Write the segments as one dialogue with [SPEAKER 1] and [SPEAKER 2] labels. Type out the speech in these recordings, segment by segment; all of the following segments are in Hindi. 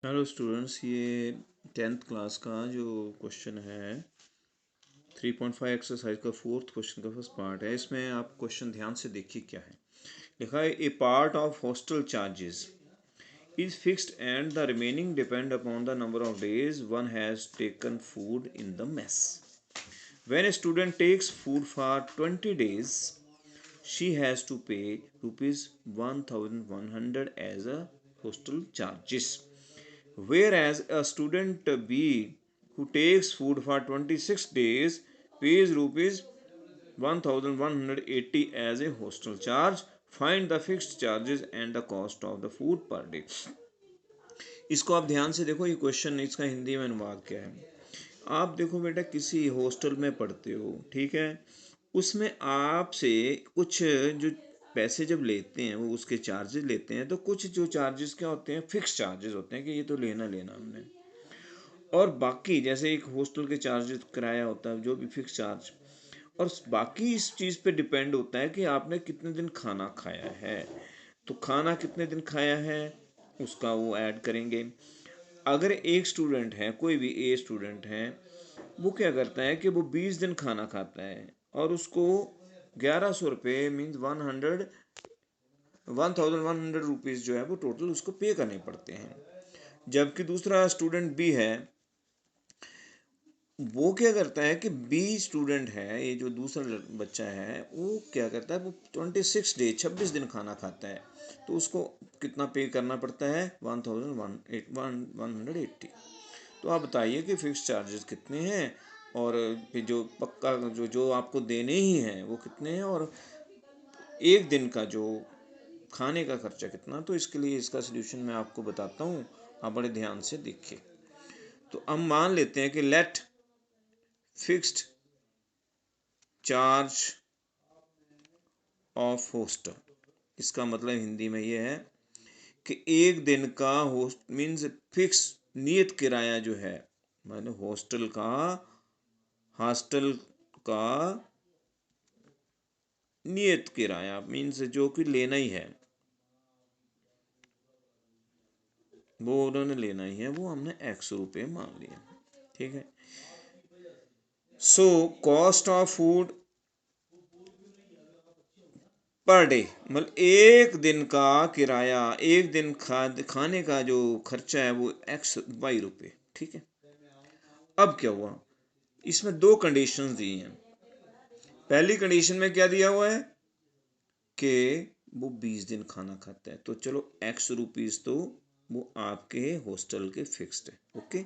[SPEAKER 1] हेलो स्टूडेंट्स, ये 10th क्लास का जो क्वेश्चन है 3.5 एक्सरसाइज का फोर्थ क्वेश्चन का फर्स्ट पार्ट है। इसमें आप क्वेश्चन ध्यान से देखिए क्या है लिखा है। A part of hostel charges is fixed and the remaining depend upon the number of days one has taken food in the mess. When a student takes food for 20 days, she has to pay rupees 1100 as a hostel charges. Whereas a student B who takes food for 26 days pays rupees 1180 as a hostel charge. Find the fixed charges and the cost of the food per day. इसको आप ध्यान से देखो, ये क्वेश्चन इसका हिंदी में अनुवाद क्या है। आप देखो बेटा, किसी हॉस्टल में पढ़ते हो, ठीक है, उसमें आपसे कुछ जो पैसे जब लेते हैं वो उसके चार्जेस लेते हैं, तो कुछ जो चार्जेस क्या होते हैं, फिक्स चार्जेस होते हैं कि ये तो लेना लेना हमने। और बाकी जैसे एक हॉस्टल के चार्जेस किराया होता है जो भी फिक्स चार्ज, और बाकी इस चीज़ पे डिपेंड होता है कि आपने कितने दिन खाना खाया है। तो खाना कितने दिन खाया है उसका वो ऐड करेंगे। अगर एक स्टूडेंट है, कोई भी ए स्टूडेंट है, वो क्या करता है कि वो 20 दिन खाना खाता है और उसको 1100 रुपये मीन्स 1100 रुपीज़ जो है वो टोटल उसको पे करने पड़ते हैं। जबकि दूसरा स्टूडेंट बी है, वो क्या करता है कि बी स्टूडेंट है, ये जो दूसरा बच्चा है, वो क्या करता है, वो 26 डे 26 दिन खाना खाता है, तो उसको कितना पे करना पड़ता है, 1180। तो आप बताइए कि फिक्स चार्जेस कितने हैं और फिर जो पक्का जो जो आपको देने ही हैं वो कितने हैं, और एक दिन का जो खाने का खर्चा कितना। तो इसके लिए इसका सलूशन मैं आपको बताता हूँ, आप बड़े ध्यान से देखिए। तो हम मान लेते हैं कि let fixed charge of hostel, इसका मतलब हिंदी में ये है कि एक दिन का होस्ट मीन्स फिक्स नियत किराया जो है, मतलब हॉस्टल का नियत किराया मीन्स जो कि लेना ही है, वो उन्होंने लेना ही है, वो हमने 100 रुपये मान लिए, ठीक है। So cost of food per day, मतलब एक दिन का किराया, एक दिन खाने का जो खर्चा है वो ₹100, ठीक है। अब क्या हुआ, इसमें दो कंडीशंस दी हैं। पहली कंडीशन में क्या दिया हुआ है कि वो 20 दिन खाना खाता है, तो चलो ₹100 तो वो आपके हॉस्टल के फिक्स्ड है, ओके।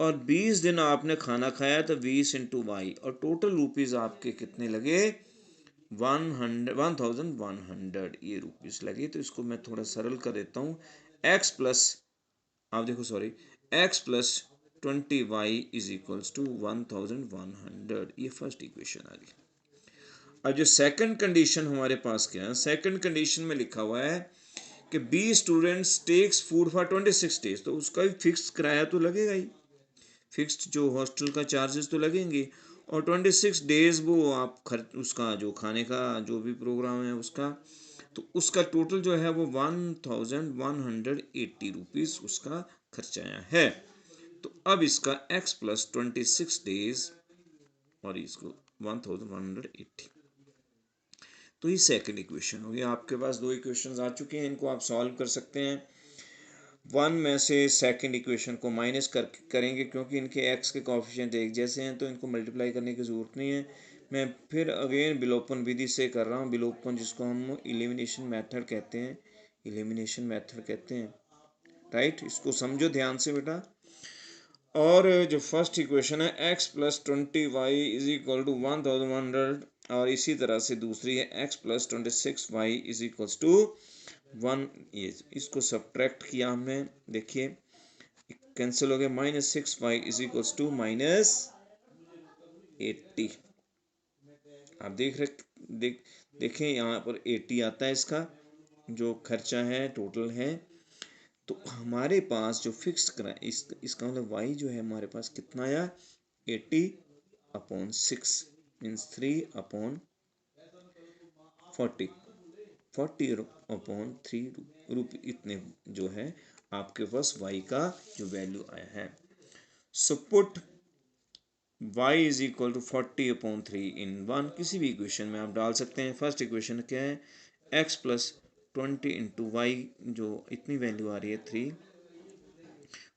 [SPEAKER 1] और 20 दिन आपने खाना खाया तो 20 × Y, और टोटल रुपीज आपके कितने लगे, 1100 ये रुपीज लगे। तो इसको मैं थोड़ा सरल कर देता हूँ। एक्स प्लस, आप देखो sorry, x+20y is equals to 1100, ये फर्स्ट इक्वेशन आ गई। अब जो सेकंड कंडीशन हमारे पास क्या है, सेकंड कंडीशन में लिखा हुआ है कि B students takes food for 26 days, तो उसका भी फिक्स किराया तो लगेगा ही, फिक्स्ड जो हॉस्टल का चार्जेस तो लगेंगे, और 26 डेज वो आप खर्च उसका जो खाने का जो भी प्रोग्राम है उसका, तो उसका टोटल जो है वो 1180 रुपीज़ उसका खर्चा आया है। तो अब इसका x+26 डेज और इसको 1180, तो ये सेकंड इक्वेशन हो गया। आपके पास दो इक्वेशंस आ चुके हैं, इनको आप सॉल्व कर सकते हैं। वन में से सेकंड इक्वेशन को माइनस करेंगे, क्योंकि इनके एक्स के कोफिशिएंट एक जैसे हैं तो इनको मल्टीप्लाई करने की ज़रूरत नहीं है। मैं फिर अगेन विलोपन विधि से कर रहा हूँ, विलोपन जिसको हम एलिमिनेशन मेथड कहते हैं, एलिमिनेशन मेथड कहते हैं, राइट। इसको समझो ध्यान से बेटा। और जो फर्स्ट इक्वेशन है x+20y इज इक्वल टू 1100, और इसी तरह से दूसरी है x+26y इज इक्वल्स टू 1। ये इसको सब्ट्रैक्ट किया हमने, देखिए कैंसिल हो गया, -6y इज इक्वल्स टू -80। आप देखें यहाँ पर 80 आता है इसका जो खर्चा है, टोटल है। तो हमारे पास जो फिक्स करा इसका मतलब y जो है हमारे पास कितना आया, 80/6 मीन्स 3/40, 40/3 रुपये इतने जो है आपके पास y का जो वैल्यू आया है। So put y is equal to 40/3 in one, किसी भी इक्वेशन में आप डाल सकते हैं। फर्स्ट इक्वेशन क्या है, x प्लस 20 इंटू वाई, जो इतनी वैल्यू आ रही है 3,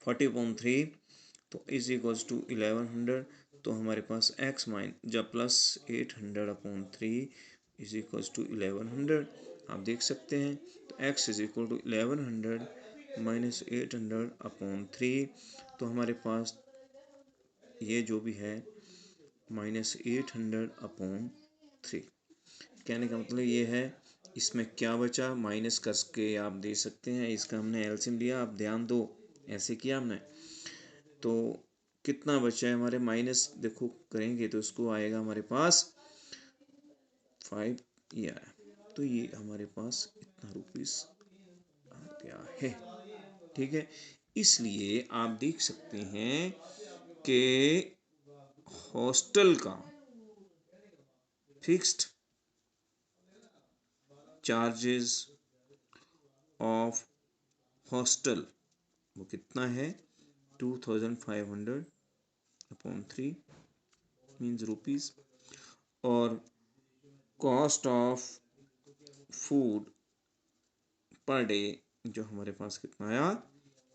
[SPEAKER 1] 40/3 तो इज इक्वल्स टू 1100। तो हमारे पास x माइन जब प्लस 800/3 इज इक्वल्स टू 1100, आप देख सकते हैं। तो x is equal to 1100 minus 800/3, तो हमारे पास ये जो भी है -800/3। कहने का मतलब ये है, इसमें क्या बचा माइनस करके आप दे सकते हैं। इसका हमने एलसीएम लिया, आप ध्यान दो, ऐसे किया हमने। तो कितना बचा है हमारे, माइनस देखो करेंगे तो इसको आएगा हमारे पास 5, ये आया। तो ये हमारे पास इतना रुपीस आ गया है। ठीक है, इसलिए आप देख सकते हैं कि हॉस्टल का फिक्स्ड चार्जेस ऑफ हॉस्टल वो कितना है, 2500/3 मीन्स रुपीस। और cost of food per day जो हमारे पास कितना आया,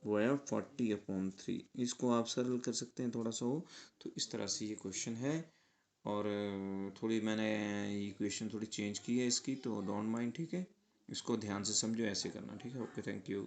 [SPEAKER 1] वो है 40/3। इसको आप सरल कर सकते हैं थोड़ा सा हो, तो इस तरह से ये क्वेश्चन है। और थोड़ी मैंने इक्वेशन थोड़ी चेंज की है इसकी, तो डोंट माइंड, ठीक है। इसको ध्यान से समझो, ऐसे करना, ठीक है। Okay, thank you.